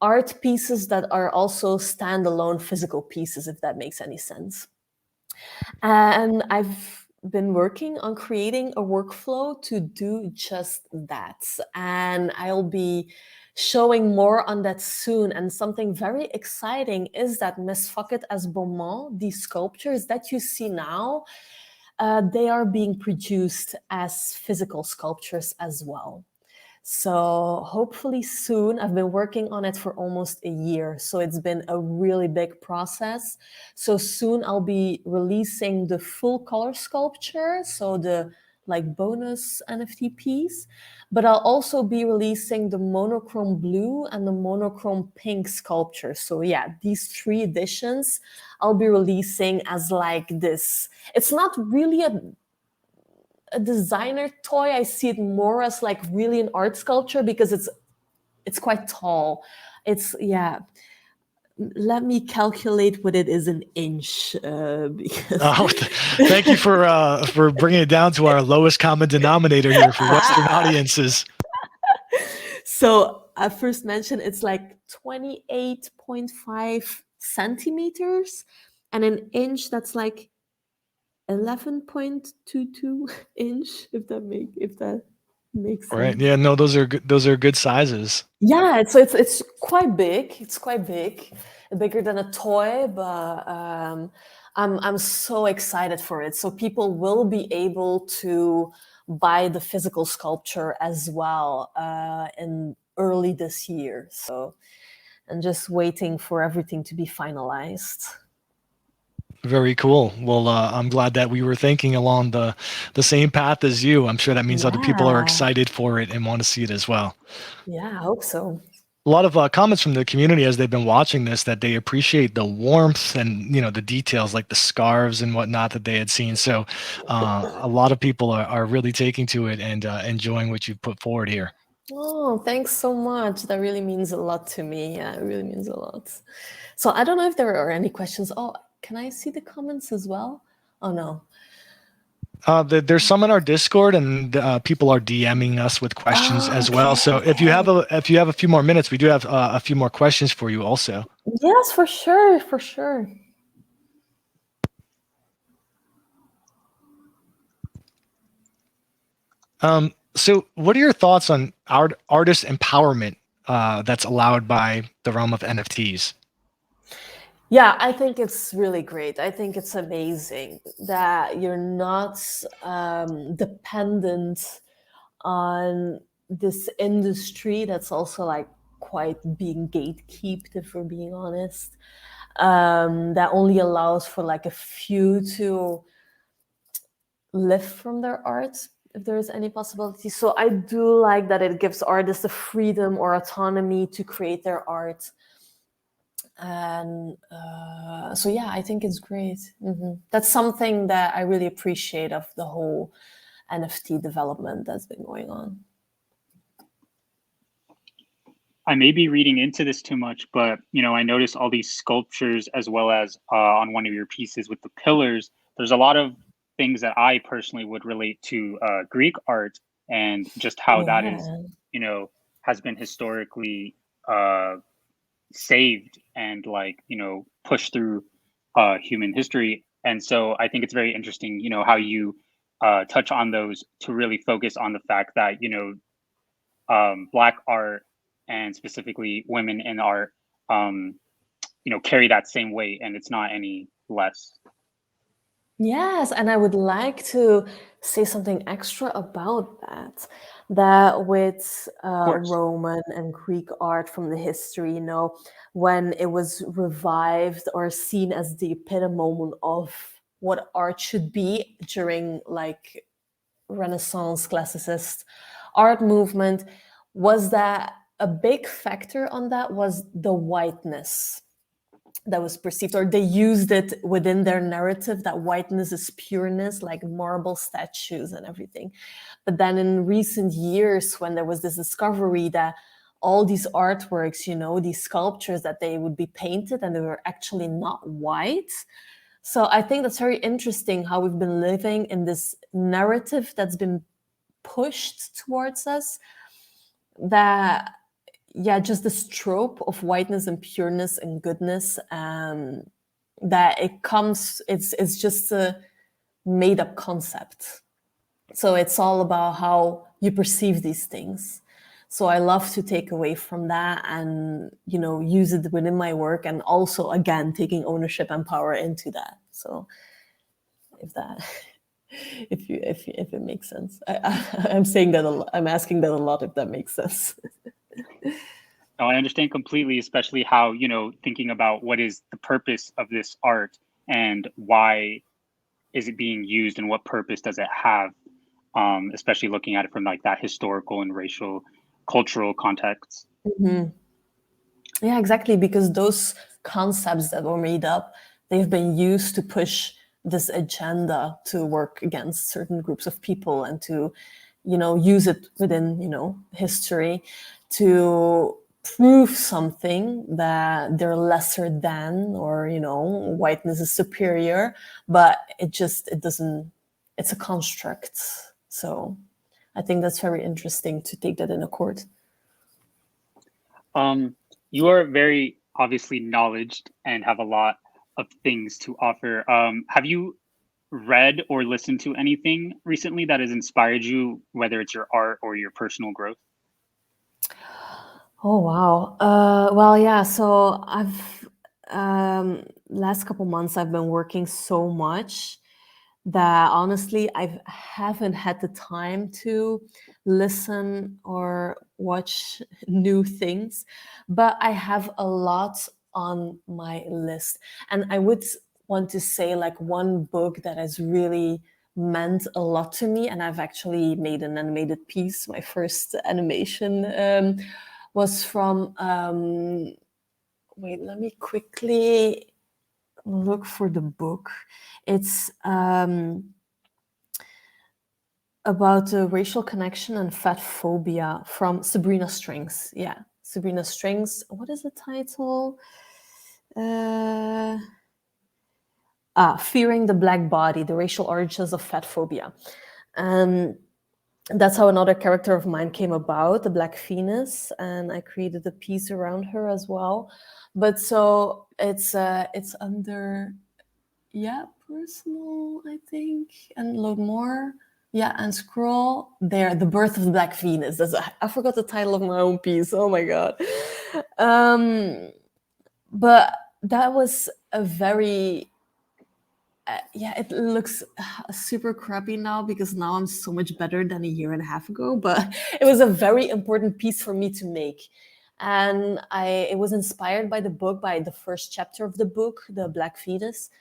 art pieces that are also standalone physical pieces, if that makes any sense. And I've been working on creating a workflow to do just that. And I'll be showing more on that soon. And something very exciting is that Misfucket as Beaumont, these sculptures that you see now, they are being produced as physical sculptures as well. So hopefully soon. I've been working on it for almost a year, so it's been a really big process. So soon I'll be releasing the full color sculpture, so the bonus NFT piece, but I'll also be releasing the monochrome blue and the monochrome pink sculpture. So these 3 editions I'll be releasing as this. It's not really a designer toy. I see it more as really an art sculpture because it's quite tall. Let me calculate what it is in inch. Thank you for bringing it down to our lowest common denominator here for Western audiences. So I first mentioned it's 28.5 centimeters, and an inch that's 11.22 inch, if that makes sense. Right. Yeah, no, those are good sizes. Yeah, it's quite big. It's quite big, bigger than a toy, but I'm so excited for it. So people will be able to buy the physical sculpture as well in early this year. So I'm just waiting for everything to be finalized. Very cool. Well, I'm glad that we were thinking along the same path as you. I'm sure that means other people are Yeah, excited for it and want to see it as well. yeah, I hope so. A lot of comments from the community as they've been watching this that they appreciate the warmth and the details like the scarves and whatnot that they had seen. So a lot of people are really taking to it and enjoying what you've put forward here. Oh, thanks so much. That really means a lot to me. Yeah, it really means a lot. So I don't know if there are any questions. Oh, can I see the comments as well? Oh, no. There's some in our Discord, and people are DMing us with questions as well. So if you have a few more minutes, we do have a few more questions for you also. Yes, for sure, for sure. So what are your thoughts on artist empowerment that's allowed by the realm of NFTs? Yeah, I think it's really great. I think it's amazing that you're not dependent on this industry that's also like quite being gatekept, if we're being honest. That only allows for like a few to live from their art, if there is any possibility. So I do like that it gives artists the freedom or autonomy to create their art. And so yeah, I think it's great. That's something that I really appreciate of the whole NFT development that's been going on. I may be reading into this too much, but I noticed all these sculptures as well as on one of your pieces with the pillars. There's a lot of things that I personally would relate to Greek art and just how that is, has been historically saved and pushed through human history. And so I think it's very interesting, how you touch on those to really focus on the fact that Black art and specifically women in art, carry that same weight, and it's not any less. Yes, and I would like to say something extra about that. That with Roman and Greek art from the history, when it was revived or seen as the epitome of what art should be during like Renaissance classicist art movement, was that a big factor on that was the whiteness that was perceived, or they used it within their narrative that whiteness is pureness, like marble statues and everything. But then in recent years, when there was this discovery that all these artworks, these sculptures, that they would be painted and they were actually not white. So I think that's very interesting how we've been living in this narrative that's been pushed towards us, that just this trope of whiteness and pureness and goodness, that it's just a made up concept. So it's all about how you perceive these things. So I love to take away from that and, use it within my work, and also, again, taking ownership and power into that. So if it makes sense. I'm saying that a lot. I'm asking that a lot, if that makes sense. No, I understand completely, especially how, thinking about what is the purpose of this art and why is it being used and what purpose does it have, especially looking at it from like that historical and racial, cultural context. Mm-hmm. Yeah, exactly, because those concepts that were made up, they've been used to push this agenda to work against certain groups of people and to, use it within, history to prove something, that they're lesser than, or, whiteness is superior, but it doesn't, it's a construct. So I think that's very interesting to take that in a court. You are very obviously knowledgeable and have a lot of things to offer. Have you read or listened to anything recently that has inspired you, whether it's your art or your personal growth? Oh, wow. Well, yeah. So last couple months I've been working so much that honestly I haven't had the time to listen or watch new things, but I have a lot on my list. And I would want to say like one book that has really meant a lot to me, and I've actually made an animated piece. My first animation was from wait, let me quickly look for the book. It's about racial connection and fat phobia from Sabrina Strings. Yeah, Sabrina Strings. What is the title? Fearing the Black Body, the Racial Origins of Fat Phobia. That's how another character of mine came about, the Black Venus, and I created a piece around her as well. But so it's under, yeah, personal, I think, and load more. Yeah, and scroll there, The Birth of the Black Venus. I forgot the title of my own piece. Oh my God. But that was a very, yeah, it looks super crappy now because now I'm so much better than a year and a half ago. But it was a very important piece for me to make. And it was inspired by the book, by the first chapter of the book, The Black Venus.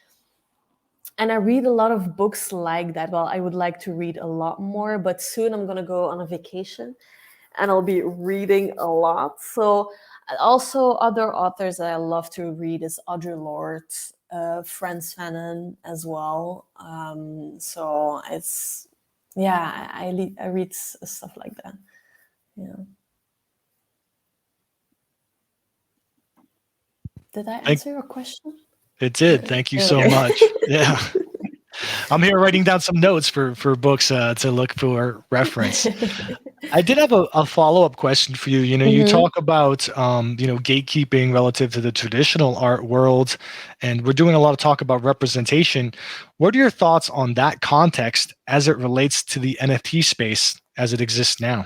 And I read a lot of books like that. Well, I would like to read a lot more, but soon I'm going to go on a vacation and I'll be reading a lot. So also other authors that I love to read is Audre Lorde, Frantz Fanon as well. So it's, yeah, I read stuff like that. Yeah. Did I answer your question? It did. Thank you so much. Yeah. I'm here writing down some notes for books to look for reference. I did have a follow-up question for you. You know, you talk about, gatekeeping relative to the traditional art world, and we're doing a lot of talk about representation. What are your thoughts on that context as it relates to the NFT space as it exists now?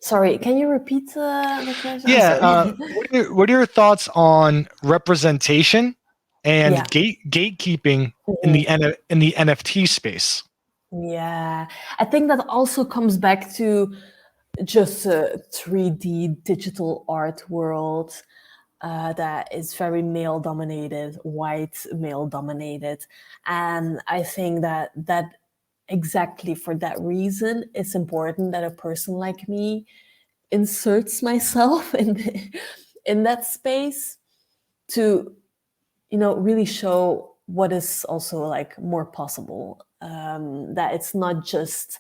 Sorry, can you repeat the question? Yeah. What are your thoughts on representation and Yeah. gatekeeping in the NFT space? Yeah, I think that also comes back to just a 3D digital art world that is very male dominated, white male dominated. And I think that exactly for that reason, it's important that a person like me inserts myself in that space to, really show what is also like more possible. That it's not just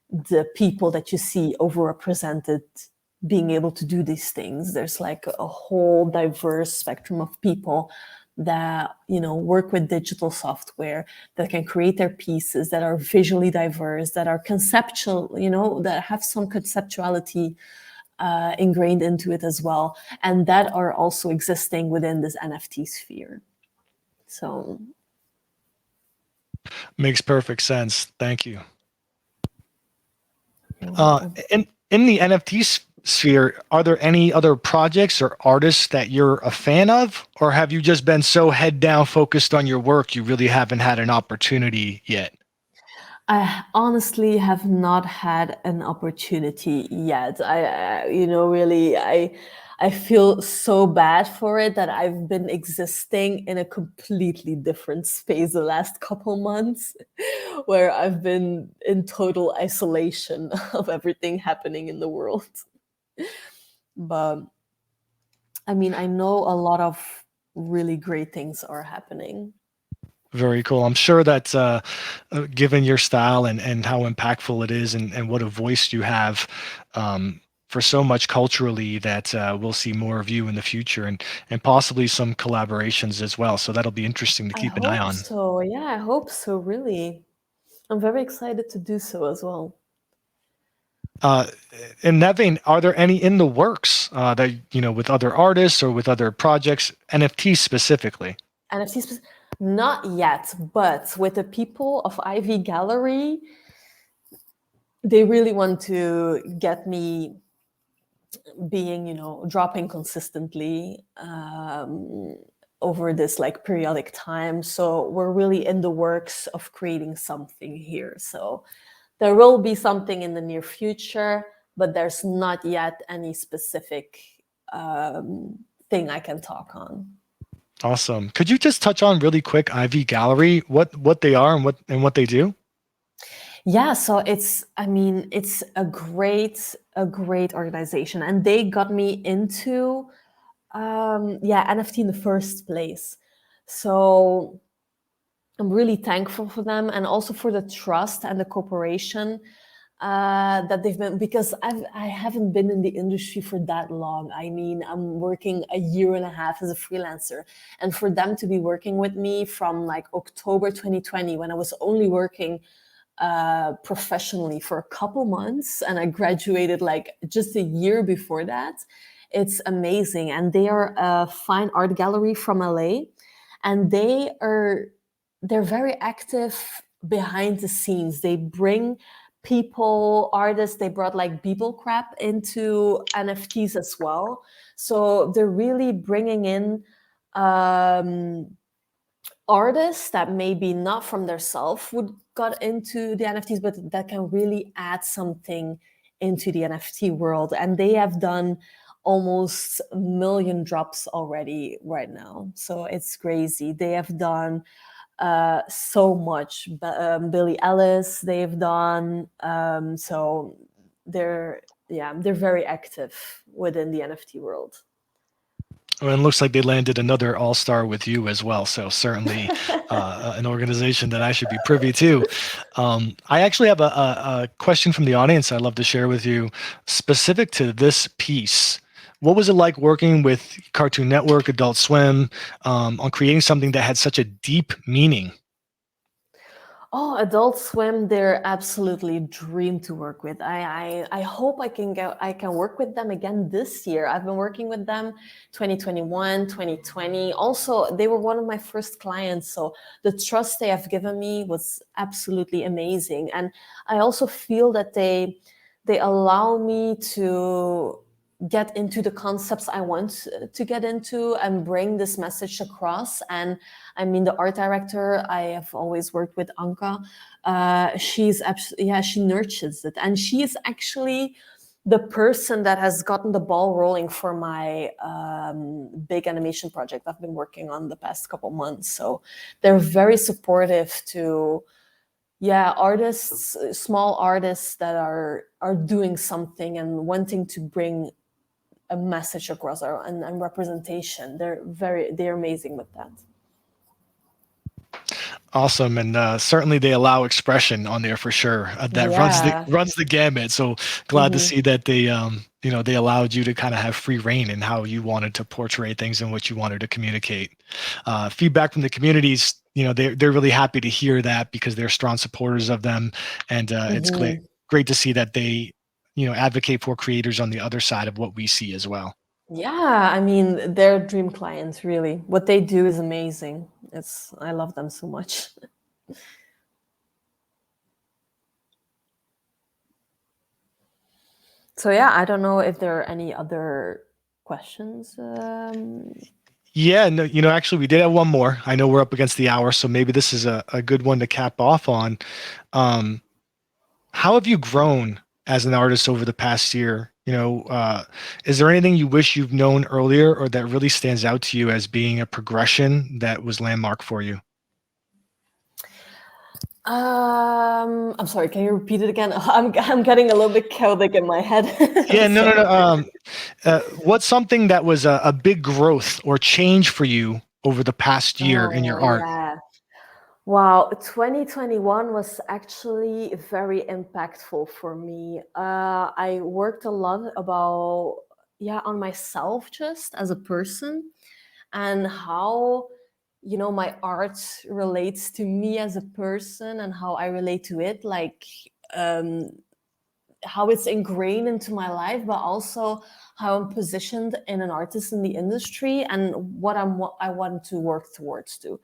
the people that you see overrepresented being able to do these things. There's like a whole diverse spectrum of people that work with digital software, that can create their pieces, that are visually diverse, that are conceptual, that have some conceptuality ingrained into it as well, and that are also existing within this NFT sphere. So Makes perfect sense. Thank you. In the NFT sphere, are there any other projects or artists that you're a fan of, or have you just been so head down focused on your work you really haven't had an opportunity yet? I honestly have not had an opportunity yet. I feel so bad for it that I've been existing in a completely different space the last couple months, where I've been in total isolation of everything happening in the world. But I mean, I know a lot of really great things are happening. Very cool. I'm sure that given your style and how impactful it is and what a voice you have for so much culturally, that we'll see more of you in the future and possibly some collaborations as well. So that'll be interesting to I keep an eye hope on. so. Yeah, I hope so, really. I'm very excited to do so as well. In that vein, are there any in the works that, with other artists or with other projects, NFTs specifically? NFTs, not yet, but with the people of Ivy Gallery, they really want to get me being, dropping consistently. over this like periodic time. So we're really in the works of creating something here. So there will be something in the near future, but there's not yet any specific thing I can talk on. Awesome. Could you just touch on really quick IV Gallery, what they are and what they do? Yeah, so it's a great organization, and they got me into NFT in the first place. So I'm really thankful for them, and also for the trust and the cooperation that they've been, because I haven't been in the industry for that long. I mean, I'm working a year and a half as a freelancer, and for them to be working with me from like October 2020, when I was only working professionally for a couple months, and I graduated like just a year before that. It's amazing. And they are a fine art gallery from LA, and they're very active behind the scenes. They bring people, artists. They brought like Beeple Crap into NFTs as well. So they're really bringing in artists that maybe not from their self would got into the NFTs, but that can really add something into the NFT world. And they have done almost 1 million drops already right now. So it's crazy. They have done so much. Billie Ellis, they've done. So they're very active within the NFT world. Well, it looks like they landed another all-star with you as well. So certainly an organization that I should be privy to. I actually have a question from the audience I'd love to share with you specific to this piece. What was it like working with Cartoon Network, Adult Swim, on creating something that had such a deep meaning? Oh, Adult Swim, they're absolutely a dream to work with. I hope I can work with them again this year. I've been working with them 2021, 2020. Also, they were one of my first clients, so the trust they have given me was absolutely amazing. And I also feel that they allow me to get into the concepts I want to get into and bring this message across. And I mean, the art director, I have always worked with Anka. She nurtures it. And she is actually the person that has gotten the ball rolling for my big animation project I've been working on the past couple months. So they're very supportive to artists, small artists that are doing something and wanting to bring a message across and representation. They're amazing with that. Awesome, and certainly they allow expression on there for sure. That runs the gamut. So glad to see that they they allowed you to kind of have free reign in how you wanted to portray things and what you wanted to communicate. Feedback from the communities, they're really happy to hear that because they're strong supporters of them, and it's great to see that they advocate for creators on the other side of what we see as well. Yeah, I mean, they're dream clients, really. What they do is amazing. I love them so much. So yeah, I don't know if there are any other questions. Yeah, no, actually we did have one more. I know we're up against the hour, so maybe this is a good one to cap off on. How have you grown as an artist over the past year? Is there anything you wish you've known earlier or that really stands out to you as being a progression that was landmark for you? I'm sorry, can you repeat it again? I'm getting a little bit chaotic in my head. Yeah, no. What's something that was a big growth or change for you over the past year in your art? Yeah. Wow, 2021 was actually very impactful for me. I worked a lot on myself just as a person, and how my art relates to me as a person and how I relate to it, like how it's ingrained into my life, but also how I'm positioned in an artist in the industry and what I want to work towards too.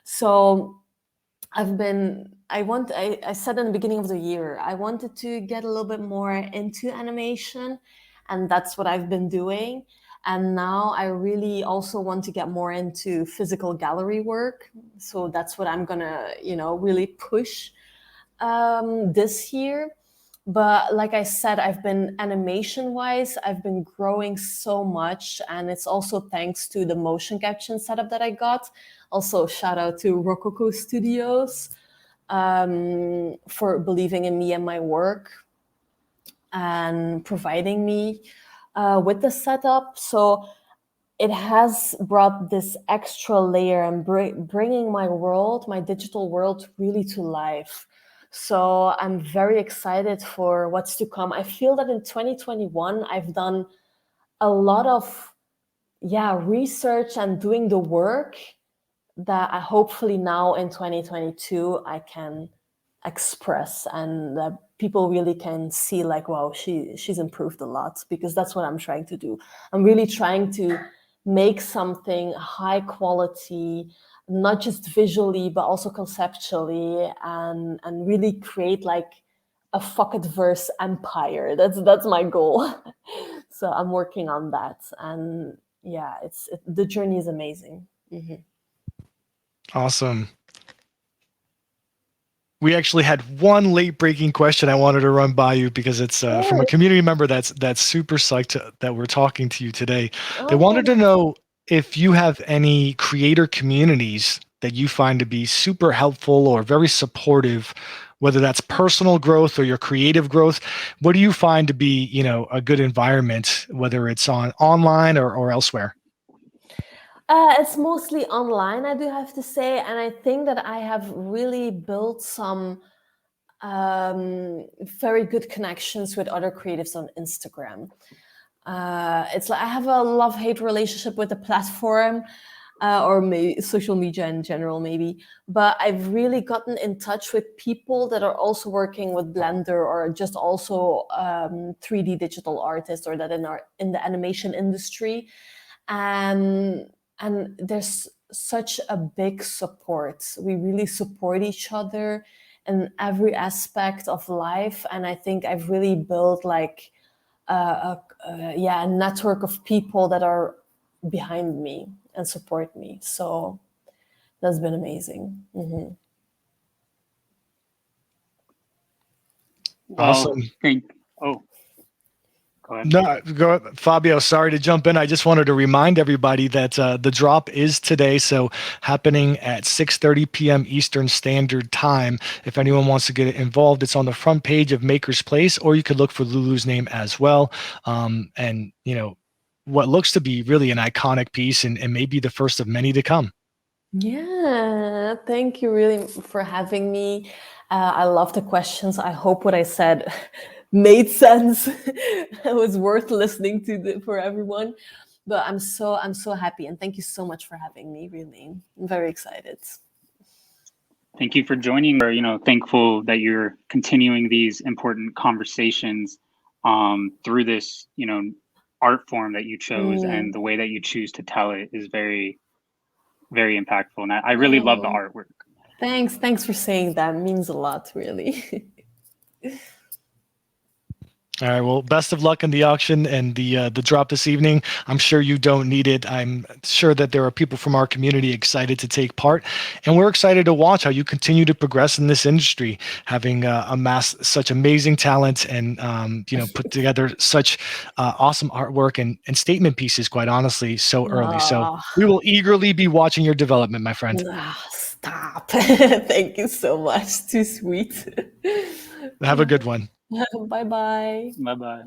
So I said in the beginning of the year, I wanted to get a little bit more into animation, and that's what I've been doing. And now I really also want to get more into physical gallery work. So that's what I'm gonna, really push this year. But like I said, I've been animation-wise, I've been growing so much, and it's also thanks to the motion capture setup that I got. Also, shout out to Rococo Studios for believing in me and my work and providing me with the setup. So it has brought this extra layer and bringing my world, my digital world, really to life. So I'm very excited for what's to come. I feel that in 2021, I've done a lot of research and doing the work that I hopefully now in 2022 I can express, and that people really can see like, wow, she's improved a lot, because that's what I'm trying to do. I'm really trying to make something high quality, not just visually but also conceptually, and really create like a Fucketverse empire. That's my goal. So I'm working on that, and yeah, the journey is amazing. Awesome. We actually had one late breaking question I wanted to run by you, because it's from a community member that's super psyched that we're talking to you today. They wanted to know if you have any creator communities that you find to be super helpful or very supportive, whether that's personal growth or your creative growth. What do you find to be, a good environment, whether it's online or elsewhere? It's mostly online, I do have to say, and I think that I have really built some very good connections with other creatives on Instagram. It's like I have a love-hate relationship with the platform, or maybe social media in general, maybe. But I've really gotten in touch with people that are also working with Blender, or just also 3D digital artists, or that in the animation industry. And there's such a big support. We really support each other in every aspect of life. And I think I've really built like a network of people that are behind me and support me. So that's been amazing. Well, Awesome. Go ahead. No, go Fabio. Sorry to jump in. I just wanted to remind everybody that the drop is today, so happening at 6:30 p.m. Eastern Standard Time. If anyone wants to get involved, it's on the front page of Makersplace, or you could look for Loulou's name as well. And what looks to be really an iconic piece, and maybe the first of many to come. Yeah, thank you really for having me. I love the questions. I hope what I said made sense. It was worth listening to for everyone. But I'm so happy, and thank you so much for having me. Really, I'm very excited. Thank you for joining. We're thankful that you're continuing these important conversations through this art form that you chose, and the way that you choose to tell it is very, very impactful. And I really love the artwork. Thanks for saying that. It means a lot, really. All right. Well, best of luck in the auction and the drop this evening. I'm sure you don't need it. I'm sure that there are people from our community excited to take part, and we're excited to watch how you continue to progress in this industry, having amassed such amazing talent and put together such awesome artwork and statement pieces. Quite honestly, so early. So we will eagerly be watching your development, my friend. Stop! Thank you so much. Too sweet. Have a good one. Bye bye. Bye bye.